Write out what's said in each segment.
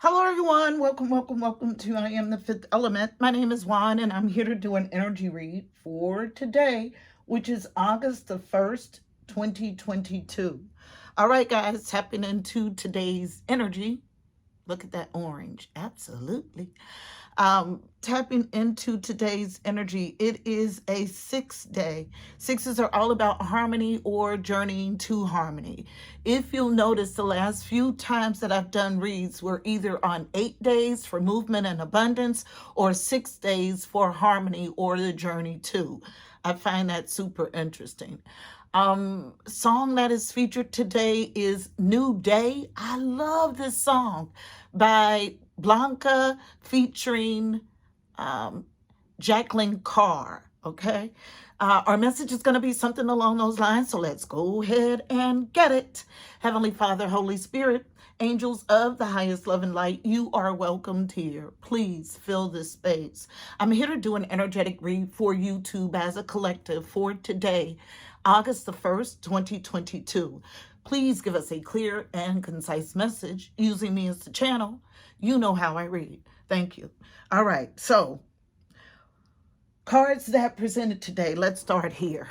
Hello, everyone. Welcome to I Am the Fifth Element. My name is Juan, and I'm here to do an energy read for today, which is August the 1st, 2022. All right, guys, tapping into today's energy. Look at that orange. Absolutely. Tapping into today's energy. It is a 6-day. Sixes are all about harmony or journeying to harmony. If you'll notice, the last few times that I've done reads were either on 8 days for movement and abundance or 6 days for harmony or the journey to. I find that super interesting. Song that is featured today is New Day. I love this song by Blanca featuring Jacqueline Carr. Okay. Our message is going to be something along those lines. So let's go ahead and get it. Heavenly Father, Holy Spirit, angels of the highest love and light, you are welcomed here. Please fill this space. I'm here to do an energetic read for YouTube as a collective for today, August the 1st, 2022. Please give us a clear and concise message using me as the channel. You know how I read. Thank you. All right. So, cards that presented today. Let's start here.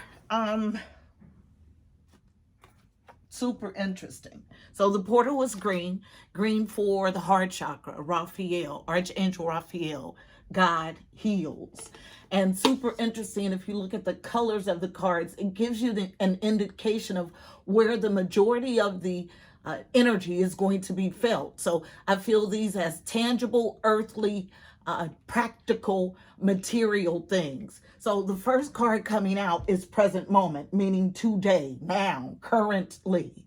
Super interesting. So the portal was green for the heart chakra, Raphael, Archangel Raphael, God heals. And super interesting, if you look at the colors of the cards, it gives you an indication of where the majority of the energy is going to be felt. So I feel these as tangible, earthly, practical, material things. So the first card coming out is present moment, meaning today, now, currently.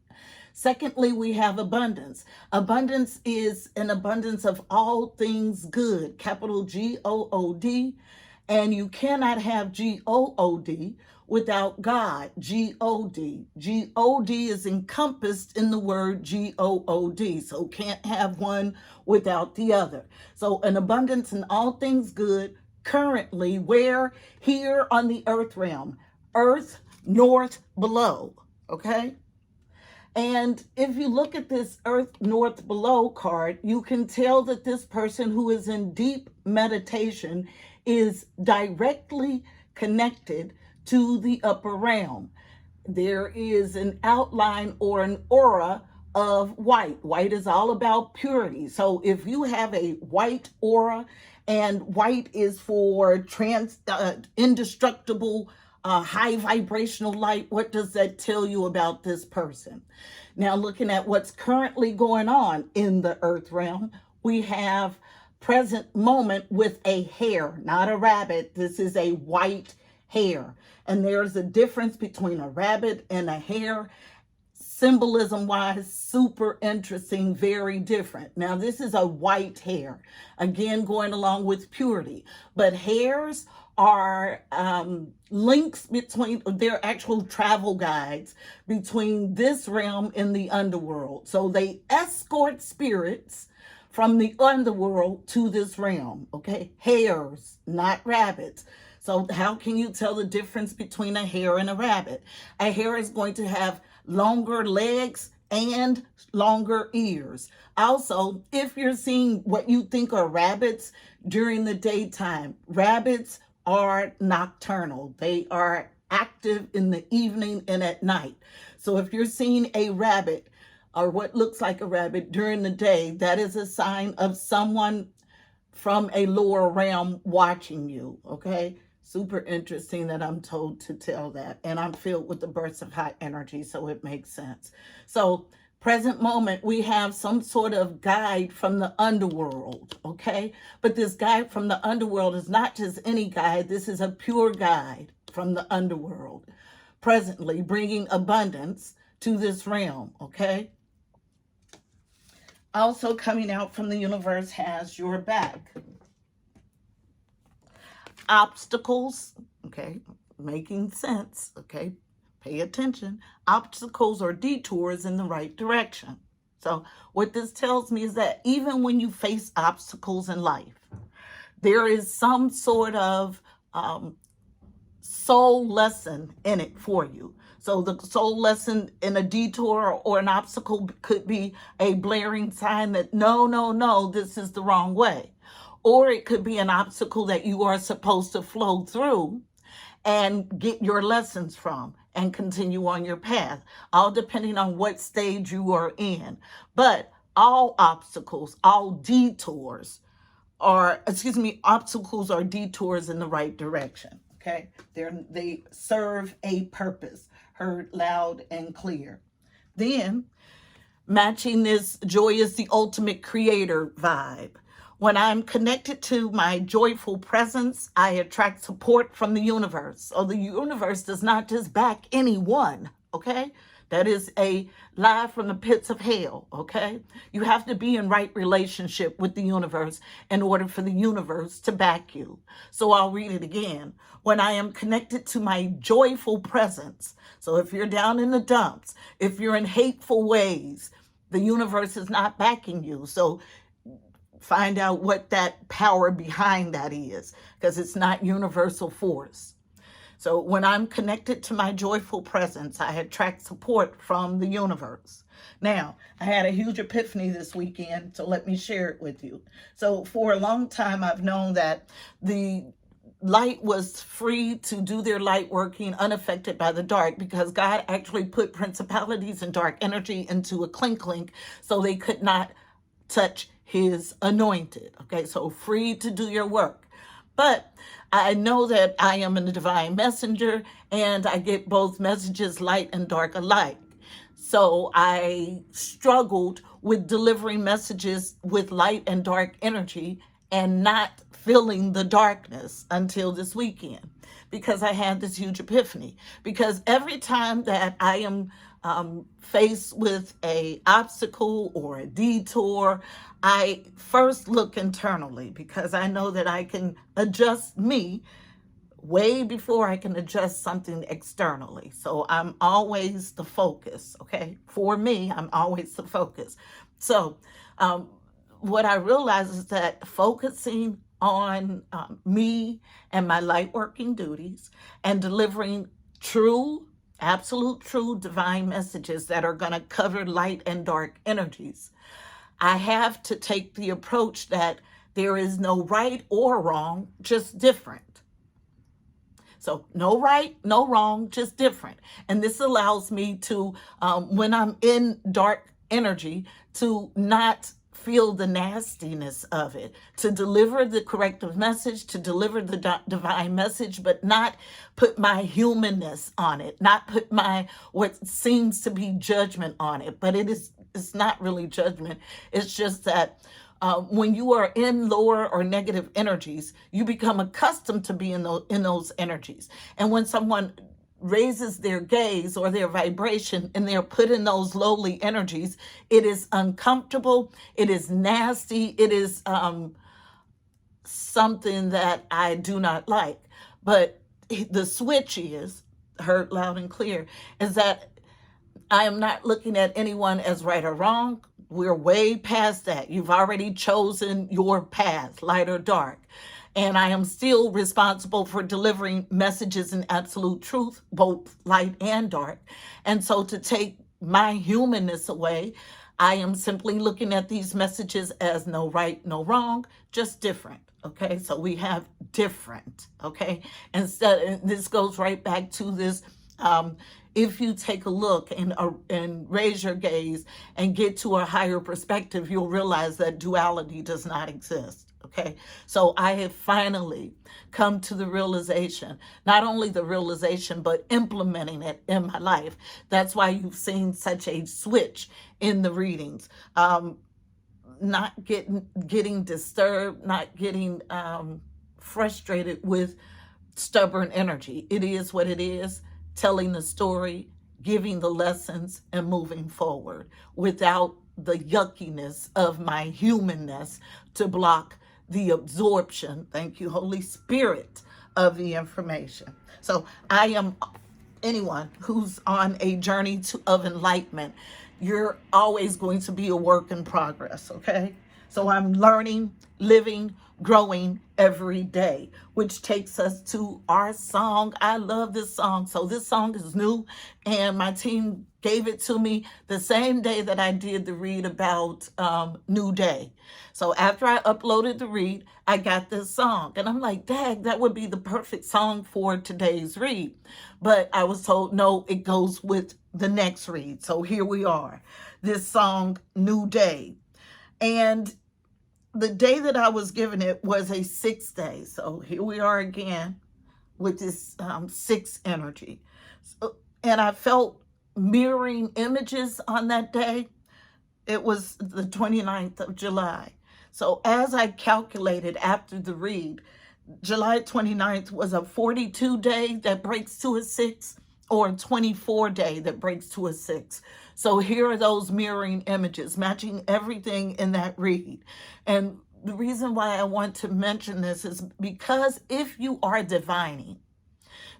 Secondly, we have abundance. Abundance is an abundance of all things good, capital G-O-O-D. And you cannot have G-O-O-D without God, G-O-D. G-O-D is encompassed in the word G-O-O-D. So can't have one without the other. So an abundance in all things good currently, where? Here on the earth realm. Earth, north, below. Okay? And if you look at this Earth North Below card, you can tell that this person who is in deep meditation is directly connected to the upper realm. There is an outline or an aura of white. White is all about purity. So if you have a white aura, and white is for indestructible, high vibrational light, what does that tell you about this person? Now, looking at what's currently going on in the earth realm, we have present moment with a hare, not a rabbit. This is a white hare. And there's a difference between a rabbit and a hare. Symbolism wise, super interesting, very different. Now, this is a white hare, again, going along with purity. But hares are links between, they're actual travel guides between this realm and the underworld. So they escort spirits from the underworld to this realm, okay? Hares, not rabbits. So how can you tell the difference between a hare and a rabbit? A hare is going to have longer legs and longer ears. Also, if you're seeing what you think are rabbits during the daytime, rabbits are nocturnal. They are active in the evening and at night. So if you're seeing a rabbit or what looks like a rabbit during the day, that is a sign of someone from a lower realm watching you, okay? Super interesting that I'm told to tell that. And I'm filled with the bursts of high energy, so it makes sense. So present moment, we have some sort of guide from the underworld, okay? But this guide from the underworld is not just any guide. This is a pure guide from the underworld, presently bringing abundance to this realm, okay? Also coming out from the universe has your back. Obstacles, okay, making sense, okay, pay attention. Obstacles or detours in the right direction. So what this tells me is that even when you face obstacles in life, there is some sort of soul lesson in it for you. So the soul lesson in a detour or an obstacle could be a blaring sign that no, no, no, this is the wrong way. Or it could be an obstacle that you are supposed to flow through and get your lessons from and continue on your path, all depending on what stage you are in. But all obstacles, all detours obstacles or detours in the right direction. Okay, they serve a purpose, heard loud and clear. Then, matching this joy is the ultimate creator vibe. When I'm connected to my joyful presence, I attract support from the universe. So the universe does not just back anyone, okay? That is a lie from the pits of hell, okay? You have to be in right relationship with the universe in order for the universe to back you. So I'll read it again. When I am connected to my joyful presence, so if you're down in the dumps, if you're in hateful ways, the universe is not backing you. So find out what that power behind that is, because it's not universal force. So when I'm connected to my joyful presence, I attract support from the universe. Now, I had a huge epiphany this weekend, so let me share it with you. So for a long time, I've known that the light was free to do their light working unaffected by the dark, because God actually put principalities and dark energy into a clink so they could not touch his anointed. Okay, so free to do your work. But I know that I am a divine messenger, and I get both messages, light and dark alike. So I struggled with delivering messages with light and dark energy and not feeling the darkness until this weekend, because I had this huge epiphany. Because every time that I am faced with a obstacle or a detour, I first look internally, because I know that I can adjust me way before I can adjust something externally. So I'm always the focus, okay? For me, I'm always the focus. So what I realize is that focusing on me and my light working duties and delivering true, absolute true divine messages that are going to cover light and dark energies, I have to take the approach that there is no right or wrong, just different. So no right, no wrong, just different. And this allows me to, when I'm in dark energy, to not feel the nastiness of it, to deliver the corrective message, to deliver the divine message, but not put my humanness on it, not put my what seems to be judgment on it. But it's not really judgment. It's just that when you are in lower or negative energies, you become accustomed to being in those energies. And when someone raises their gaze or their vibration and they're put in those lowly energies, it is uncomfortable, it is nasty, it is something that I do not like. But the switch is, heard loud and clear, is that I am not looking at anyone as right or wrong. We're way past that. You've already chosen your path, light or dark. And I am still responsible for delivering messages in absolute truth, both light and dark. And so to take my humanness away, I am simply looking at these messages as no right, no wrong, just different. Okay, so we have different. Okay, instead, this goes right back to this. If you take a look and raise your gaze and get to a higher perspective, you'll realize that duality does not exist. Okay, so I have finally come to the realization, not only the realization, but implementing it in my life. That's why you've seen such a switch in the readings. Not getting disturbed, not getting frustrated with stubborn energy. It is what it is. Telling the story, giving the lessons, and moving forward without the yuckiness of my humanness to block the absorption, thank you, Holy Spirit, of the information. So I am anyone who's on a journey of enlightenment. You're always going to be a work in progress, okay? So I'm learning, living, growing every day, which takes us to our song. I love this song. So this song is new, and my team gave it to me the same day that I did the read about New Day. So after I uploaded the read, I got this song, and I'm like, dang, that would be the perfect song for today's read. But I was told, no, it goes with the next read. So here we are, this song, New Day. And the day that I was given it was a 6th day. So here we are again with this 6 energy. And I felt mirroring images on that day. It was the 29th of July. So as I calculated after the read, July 29th was a 42 day that breaks to a 6, or a 24 day that breaks to a 6. So here are those mirroring images, matching everything in that read. And the reason why I want to mention this is because if you are divining,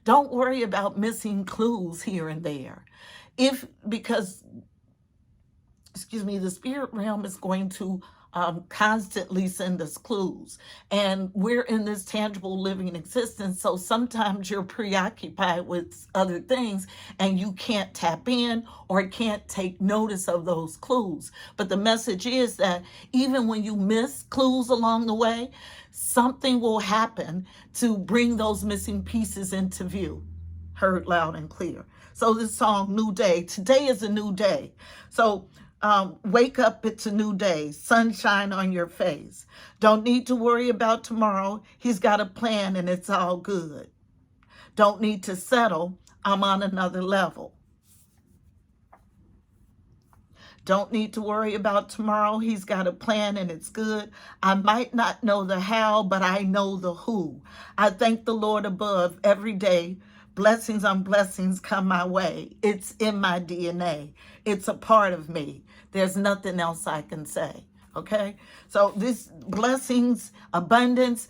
don't worry about missing clues here and there. Because the spirit realm is going to constantly send us clues. And we're in this tangible living existence. So sometimes you're preoccupied with other things and you can't tap in or can't take notice of those clues. But the message is that even when you miss clues along the way, something will happen to bring those missing pieces into view. Heard loud and clear. So this song, New Day. Today is a new day. So wake up, it's a new day. Sunshine on your face. Don't need to worry about tomorrow. He's got a plan and it's all good. Don't need to settle. I'm on another level. Don't need to worry about tomorrow. He's got a plan and it's good. I might not know the how, but I know the who. I thank the Lord above every day. Blessings on blessings come my way. It's in my DNA. It's a part of me. There's nothing else I can say. Okay? So this blessings, abundance,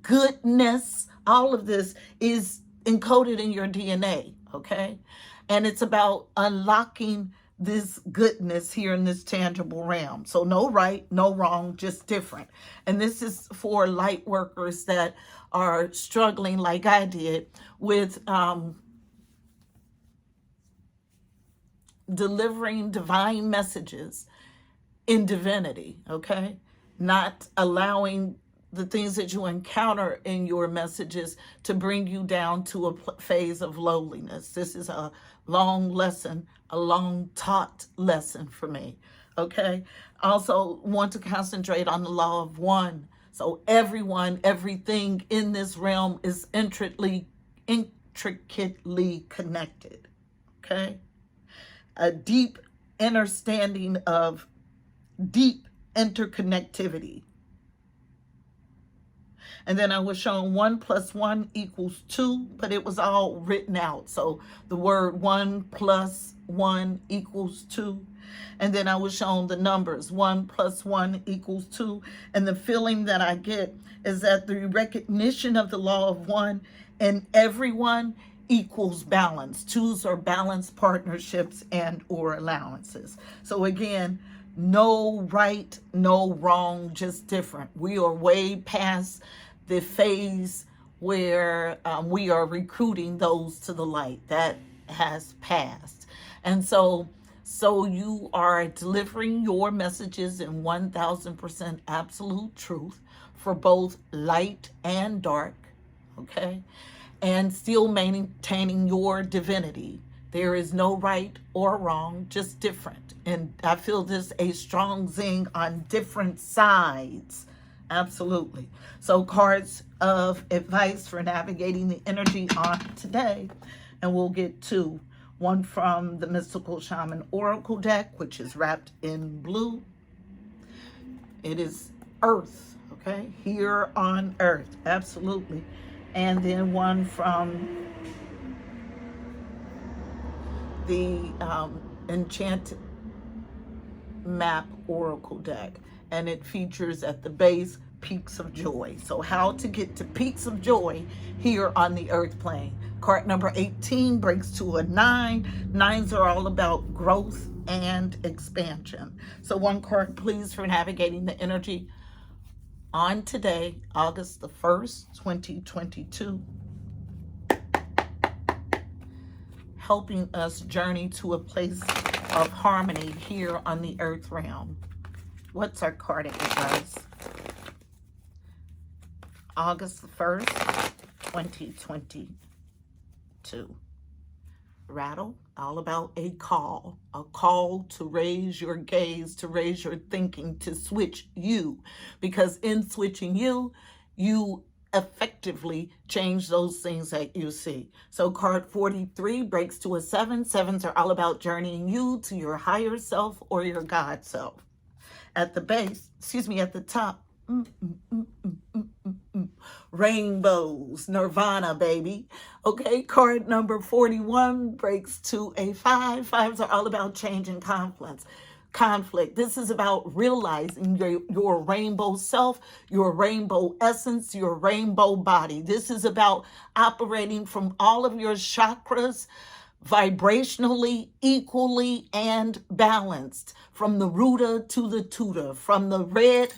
goodness, all of this is encoded in your DNA. Okay? And it's about unlocking this goodness here in this tangible realm. So no right, no wrong, just different. And this is for light workers that are struggling like I did with delivering divine messages in divinity, okay? Not allowing the things that you encounter in your messages to bring you down to a phase of lowliness. This is a long lesson, a long taught lesson for me, okay? Also want to concentrate on the law of one. So everyone, everything in this realm is intricately connected, okay? A deep understanding of deep interconnectivity. And then I was shown 1 + 1 = 2, but it was all written out. So the word 1 + 1 = 2. And then I was shown the numbers 1 + 1 = 2. And the feeling that I get is that the recognition of the law of one and everyone equals balance. Twos are balanced partnerships and or allowances. So again, no right, no wrong, just different. We are way past the phase where we are recruiting those to the light. That has passed. And so you are delivering your messages in 1000% absolute truth for both light and dark, okay? And still maintaining your divinity. There is no right or wrong, just different. And I feel this a strong zing on different sides. Absolutely. So cards of advice for navigating the energy on today. And we'll get to one from the Mystical Shaman Oracle deck, which is wrapped in blue. It is Earth, okay? Here on Earth, absolutely. And then one from the Enchanted Map Oracle deck. And it features at the base peaks of joy. So how to get to peaks of joy here on the earth plane. Card number 18 breaks to a 9. 9s are all about growth and expansion. So one card, please, for navigating the energy on today, August the 1st, 2022, helping us journey to a place of harmony here on the earth realm. What's our karmic advice? August the 1st, 2022. Rattle, all about a call to raise your gaze, to raise your thinking, to switch you. Because in switching you, you effectively change those things that you see. So card 43 breaks to a 7. 7s are all about journeying you to your higher self or your God self. At the base, at the top, rainbows, nirvana, baby. Okay, card number 41 breaks to a 5. 5s are all about change and conflict. This is about realizing your rainbow self, your rainbow essence, your rainbow body. This is about operating from all of your chakras vibrationally, equally, and balanced. From the rooter to the tutor, from the red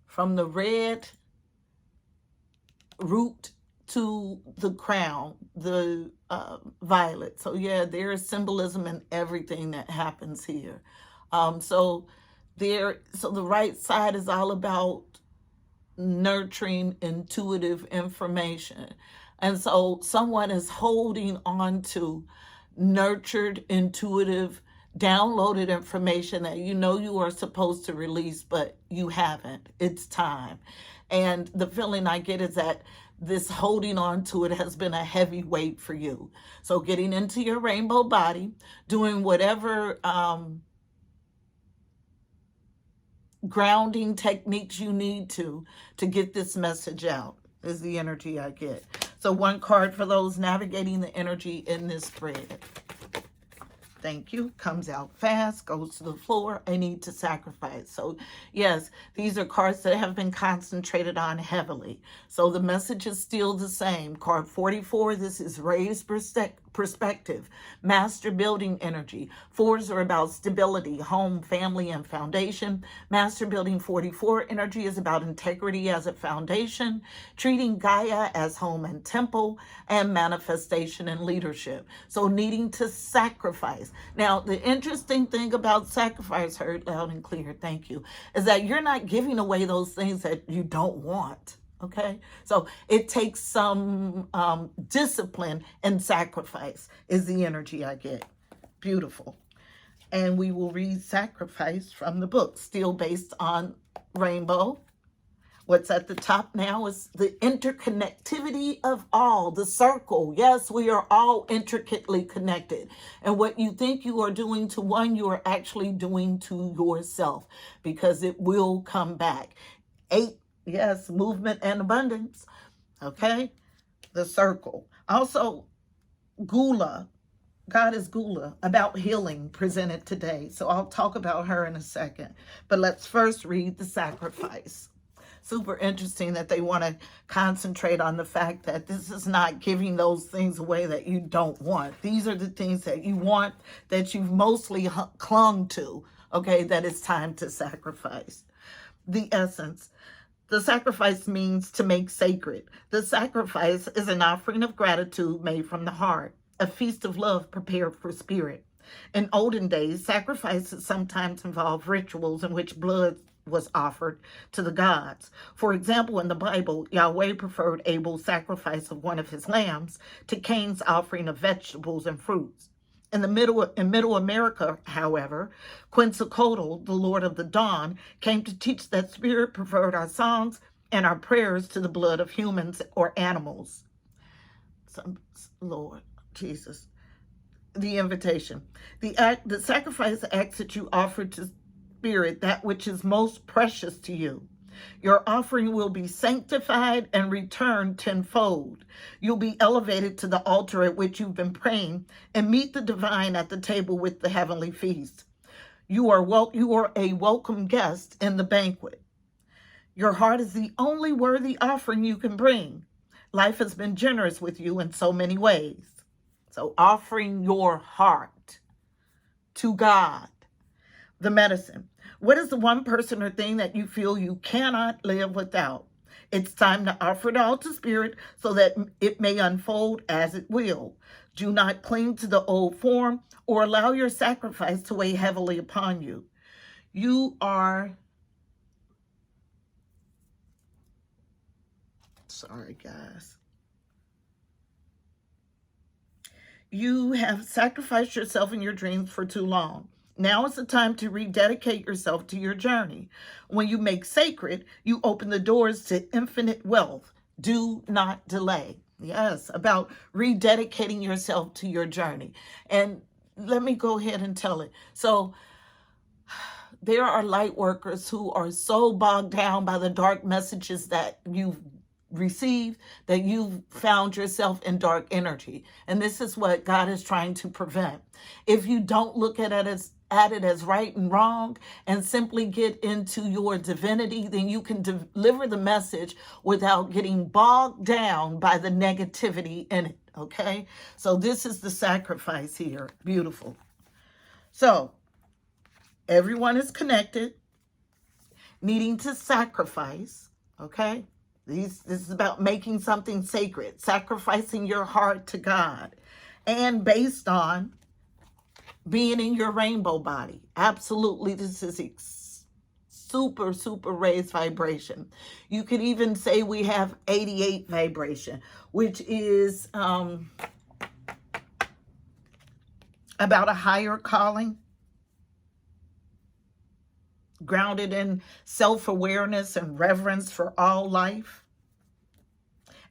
from the red root to the crown, the violet. So yeah, there is symbolism in everything that happens here. So the right side is all about nurturing intuitive information. And so someone is holding on to nurtured, intuitive, downloaded information that you know you are supposed to release, but you haven't. It's time. And the feeling I get is that this holding on to it has been a heavy weight for you. So getting into your rainbow body, doing whatever grounding techniques you need to get this message out is the energy I get. So one card for those navigating the energy in this spread. Thank you. Comes out fast, goes to the floor. I need to sacrifice. So yes, these are cards that have been concentrated on heavily. So the message is still the same. Card 44, this is raised perspective, master building energy. 4s are about stability, home, family, and foundation. Master building 44 energy is about integrity as a foundation, treating Gaia as home and temple, and manifestation and leadership. So needing to sacrifice. Now, the interesting thing about sacrifice, heard loud and clear, thank you, is that you're not giving away those things that you don't want. Okay, so it takes some discipline and sacrifice is the energy I get. Beautiful. And we will read Sacrifice from the book, still based on rainbow. What's at the top now is the interconnectivity of all, the circle. Yes, we are all intricately connected. And what you think you are doing to one, you are actually doing to yourself, because it will come back. 8, yes, movement and abundance. Okay, the circle. Also, Gula, Goddess Gula, about healing, presented today. So I'll talk about her in a second. But let's first read the sacrifice. Super interesting that they want to concentrate on the fact that this is not giving those things away that you don't want. These are the things that you want, that you've mostly clung to, okay, that it's time to sacrifice. The essence. The sacrifice means to make sacred. The sacrifice is an offering of gratitude made from the heart, a feast of love prepared for spirit. In olden days, sacrifices sometimes involved rituals in which blood was offered to the gods. For example, in the Bible, Yahweh preferred Abel's sacrifice of one of his lambs to Cain's offering of vegetables and fruits. In Middle America, however, Quetzalcoatl, the Lord of the Dawn, came to teach that spirit preferred our songs and our prayers to the blood of humans or animals. Lord Jesus. The invitation. The sacrifice acts that you offer to spirit that which is most precious to you. Your offering will be sanctified and returned tenfold. You'll be elevated to the altar at which you've been praying and meet the divine at the table with the heavenly feast. You are a welcome guest in the banquet. Your heart is the only worthy offering you can bring. Life has been generous with you in so many ways. So offering your heart to God The medicine. What is the one person or thing that you feel you cannot live without? It's time to offer it all to Spirit so that it may unfold as it will. Do not cling to the old form or allow your sacrifice to weigh heavily upon you. You are, sorry guys, you have sacrificed yourself and your dreams for too long. Now is the time to rededicate yourself to your journey. When you make sacred, you open the doors to infinite wealth. Do not delay. Yes, about rededicating yourself to your journey. And let me go ahead and tell it. So there are light workers who are so bogged down by the dark messages that you've received that you've found yourself in dark energy. And this is what God is trying to prevent. If you don't look at it as right and wrong and simply get into your divinity, then you can deliver the message without getting bogged down by the negativity in it. Okay? So this is the sacrifice here. Beautiful. So everyone is connected, needing to sacrifice. Okay? This is about making something sacred, sacrificing your heart to God, and based on being in your rainbow body. Absolutely, this is super, super raised vibration. You could even say we have 88 vibration, which is about a higher calling, grounded in self-awareness and reverence for all life.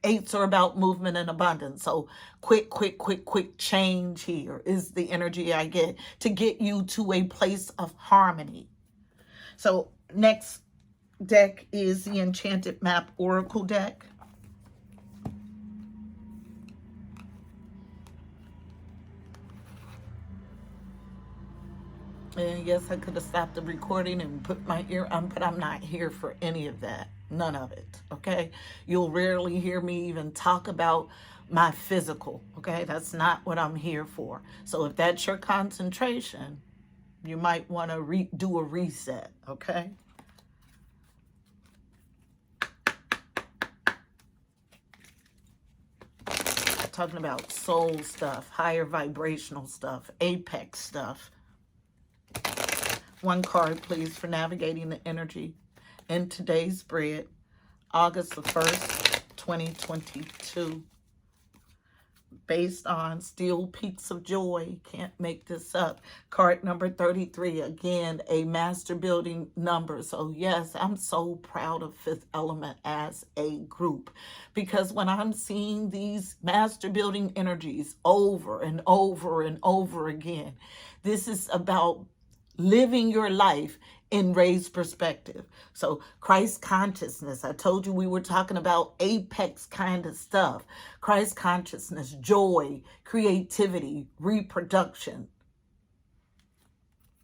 8s are about movement and abundance. So quick change here is the energy I get to get you to a place of harmony. So next deck is the Enchanted Map Oracle deck. And yes, I could have stopped the recording and put my ear on, but I'm not here for any of that. None of it, okay? You'll rarely hear me even talk about my physical, okay? That's not what I'm here for. So if that's your concentration, you might want to do a reset, okay? Talking about soul stuff, higher vibrational stuff, apex stuff. One card, please, for navigating the energy in today's spread, August the 1st, 2022. Based on Steel Peaks of Joy. Can't make this up. Card number 33. Again, a master building number. So yes, I'm so proud of Fifth Element as a group. Because when I'm seeing these master building energies over and over and over again, this is about living your life in raised perspective. So Christ consciousness, I told you we were talking about apex kind of stuff. Christ consciousness, joy, creativity, reproduction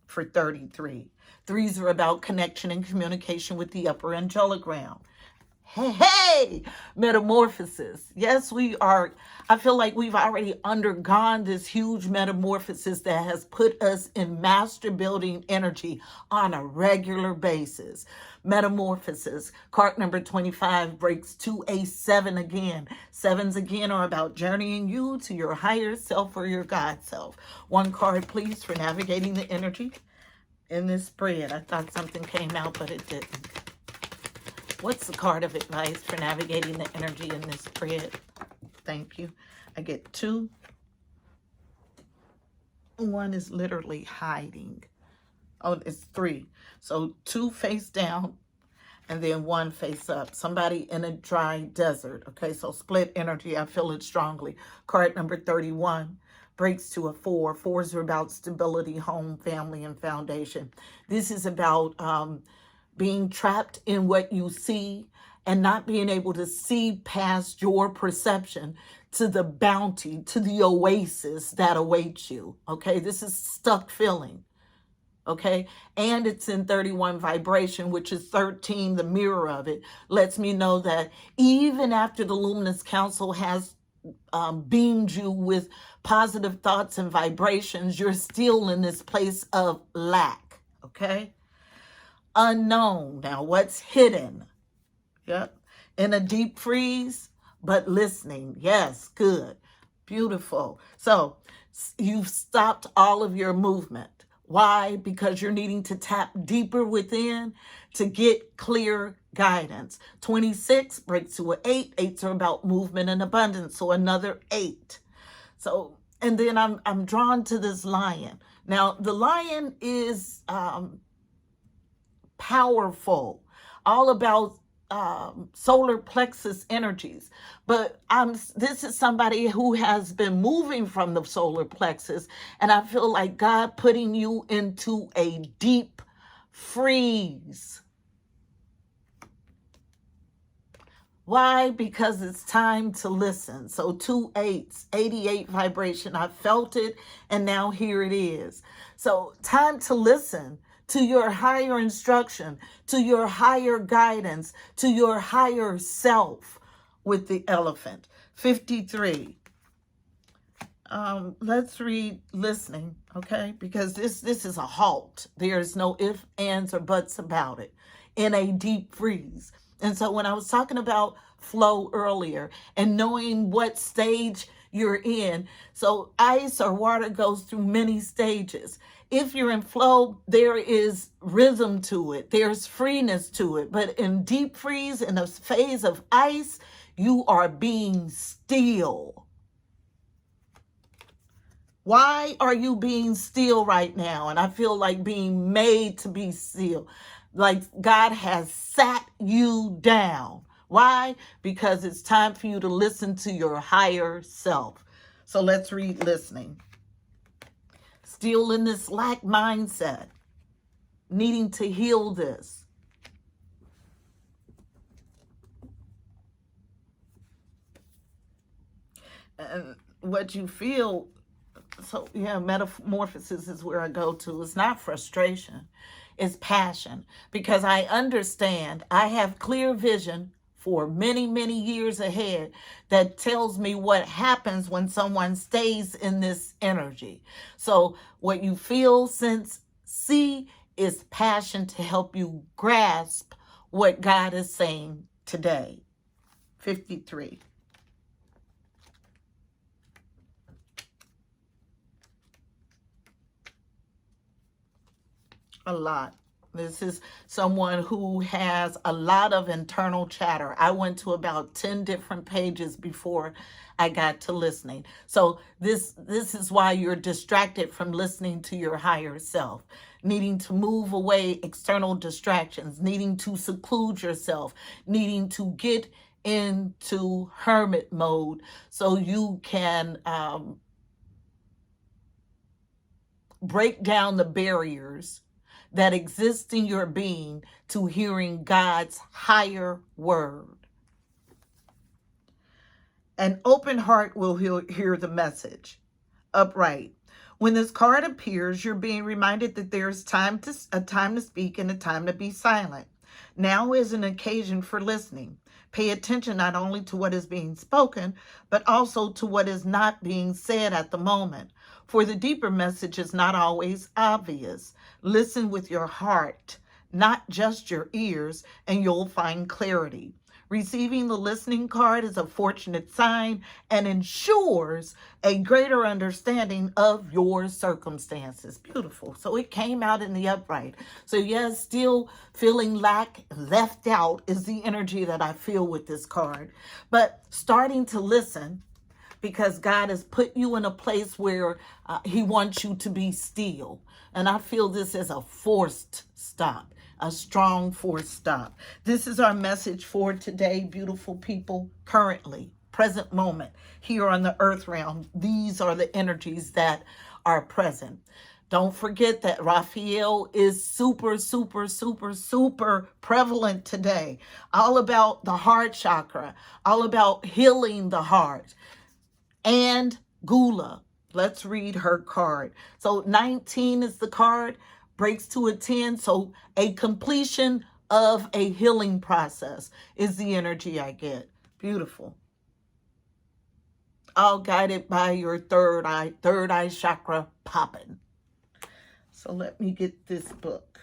for 33. 3s are about connection and communication with the upper angelic realm. Hey, metamorphosis. Yes, we are. I feel like we've already undergone this huge metamorphosis that has put us in master building energy on a regular basis. Metamorphosis. Card number 25 breaks to a 7 again. 7s again are about journeying you to your higher self or your God self. One card, please, for navigating the energy in this spread. I thought something came out, but it didn't. What's the card of advice for navigating the energy in this spread? Thank you. I get 2. 1 is literally hiding. Oh, it's 3. So 2 face down and then 1 face up. Somebody in a dry desert. Okay, so split energy. I feel it strongly. Card number 31 breaks to a 4. 4s are about stability, home, family, and foundation. This is about being trapped in what you see and not being able to see past your perception to the bounty, to the oasis that awaits you. Okay, this is stuck feeling. Okay, and it's in 31 vibration, which is 13. The mirror of it lets me know that even after the Luminous Council has beamed you with positive thoughts and vibrations, you're still in this place of lack. Okay. Unknown. Now, what's hidden? Yep. In a deep freeze, but listening. Yes, good. Beautiful. So you've stopped all of your movement. Why? Because you're needing to tap deeper within to get clear guidance. 26 breaks to an 8. 8s are about movement and abundance. So another 8. So, and then I'm drawn to this lion. Now, the lion is powerful, all about solar plexus energies. But this is somebody who has been moving from the solar plexus, and I feel like God putting you into a deep freeze. Why? Because it's time to listen. So 2 8s, 88 vibration. I felt it, and now here it is. So time to listen to your higher instruction, to your higher guidance, to your higher self with the elephant. 53. Let's read listening, okay? Because this is a halt. There's no ifs, ands, or buts about it. In a deep freeze. And so when I was talking about flow earlier and knowing what stage you're in, so ice or water goes through many stages. If you're in flow, there is rhythm to it. There's freeness to it. But in deep freeze, in a phase of ice, you are being still. Why are you being still right now? And I feel like being made to be still. Like God has sat you down. Why? Because it's time for you to listen to your higher self. So let's read listening. Still in this lack mindset, needing to heal this. And what you feel, so yeah, metamorphosis is where I go to. It's not frustration, it's passion. Because I understand, I have clear vision for many, many years ahead that tells me what happens when someone stays in this energy. So what you feel, sense, see is passion to help you grasp what God is saying today. 53. A lot. This is someone who has a lot of internal chatter. I went to about 10 different pages before I got to listening. So this is why you're distracted from listening to your higher self, needing to move away external distractions, needing to seclude yourself, needing to get into hermit mode so you can break down the barriers that exist in your being to hearing God's higher word. An open heart will hear the message. Upright. When this card appears, you're being reminded that there's a time to speak and a time to be silent. Now is an occasion for listening. Pay attention not only to what is being spoken, but also to what is not being said at the moment. For the deeper message is not always obvious. Listen with your heart, not just your ears, and you'll find clarity. Receiving the listening card is a fortunate sign and ensures a greater understanding of your circumstances. Beautiful. So it came out in the upright. So yes, still feeling left out is the energy that I feel with this card. But starting to listen, because God has put you in a place where he wants you to be still. And I feel this as a forced stop, a strong forced stop. This is our message for today, beautiful people, currently, present moment, here on the earth realm. These are the energies that are present. Don't forget that Raphael is super, super, super, super prevalent today. All about the heart chakra, all about healing the heart. And Gula. Let's read her card. So 19 is the card, breaks to a 10. So a completion of a healing process is the energy I get. Beautiful. All guided by your third eye chakra popping. So let me get this book.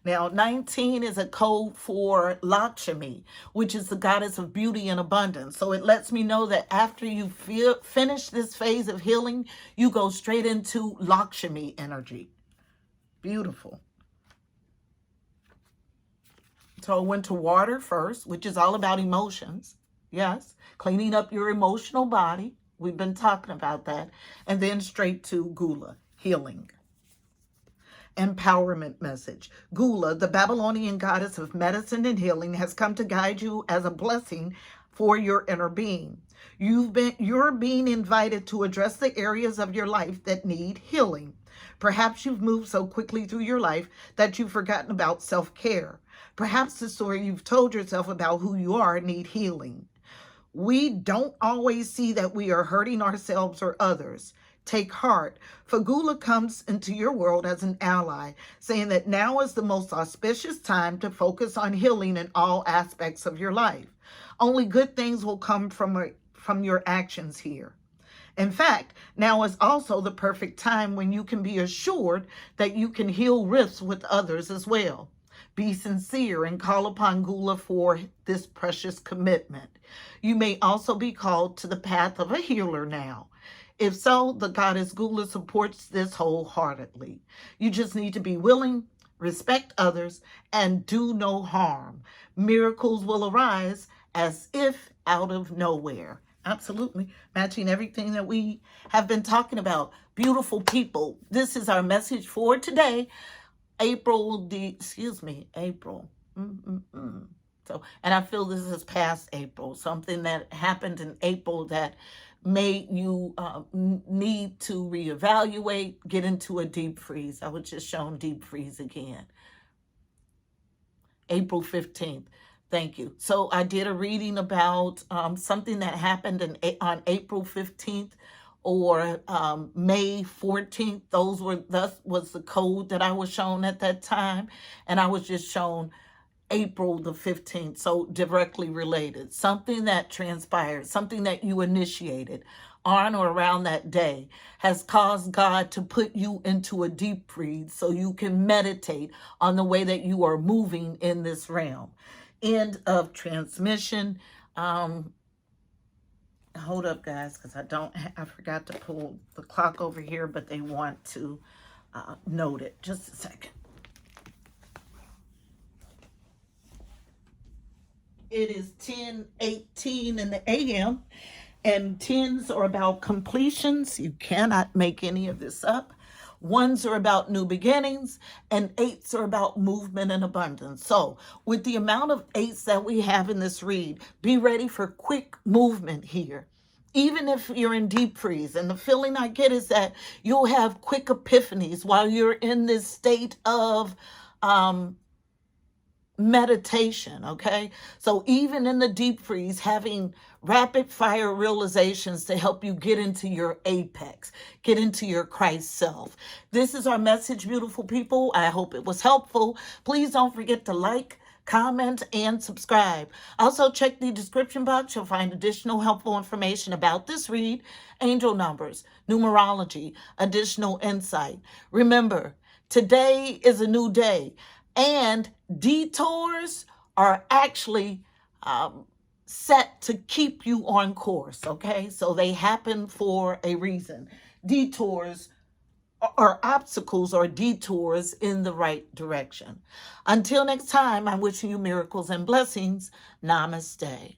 Now, 19 is a code for Lakshmi, which is the goddess of beauty and abundance. So it lets me know that after you finish this phase of healing, you go straight into Lakshmi energy. Beautiful. So I went to water first, which is all about emotions. Yes, cleaning up your emotional body. We've been talking about that. And then straight to Gula, healing. Empowerment message. Gula, the Babylonian goddess of medicine and healing, has come to guide you as a blessing for your inner being. You're being invited to address the areas of your life that need healing. Perhaps you've moved so quickly through your life that you've forgotten about self-care. Perhaps the story you've told yourself about who you are need healing. We don't always see that we are hurting ourselves or others. Take heart, for Gula comes into your world as an ally, saying that now is the most auspicious time to focus on healing in all aspects of your life. Only good things will come from your actions here. In fact, now is also the perfect time when you can be assured that you can heal rifts with others as well. Be sincere and call upon Gula for this precious commitment. You may also be called to the path of a healer now. If so, the goddess Gula supports this wholeheartedly. You just need to be willing, respect others, and do no harm. Miracles will arise as if out of nowhere. Absolutely. Matching everything that we have been talking about. Beautiful people. This is our message for today. April. So, and I feel this is past April, something that happened in April that made you need to reevaluate, get into a deep freeze. I was just shown deep freeze again. April 15th. Thank you. So I did a reading about something that happened on April 15th or May 14th. That was the code that I was shown at that time. And I was just shown April the 15th, so directly related. Something that transpired, something that you initiated on or around that day has caused God to put you into a deep freeze so you can meditate on the way that you are moving in this realm. End of transmission. Hold up, guys, because I forgot to pull the clock over here, but they want to note it. Just a second. It is 10:18 in the a.m. and 10s are about completions. You cannot make any of this up. 1s are about new beginnings, and 8s are about movement and abundance. So with the amount of 8s that we have in this read, be ready for quick movement here. Even if you're in deep freeze, and the feeling I get is that you'll have quick epiphanies while you're in this state of meditation, okay? So even in the deep freeze, having rapid fire realizations to help you get into your apex, get into your Christ self. This is our message, beautiful people. I hope it was helpful. Please don't forget to like, comment, and subscribe. Also, check the description box. You'll find additional helpful information about this read, angel numbers, numerology, additional insight. Remember, today is a new day. And detours are actually set to keep you on course, okay? So they happen for a reason. Detours are obstacles or detours in the right direction. Until next time, I'm wishing you miracles and blessings. Namaste.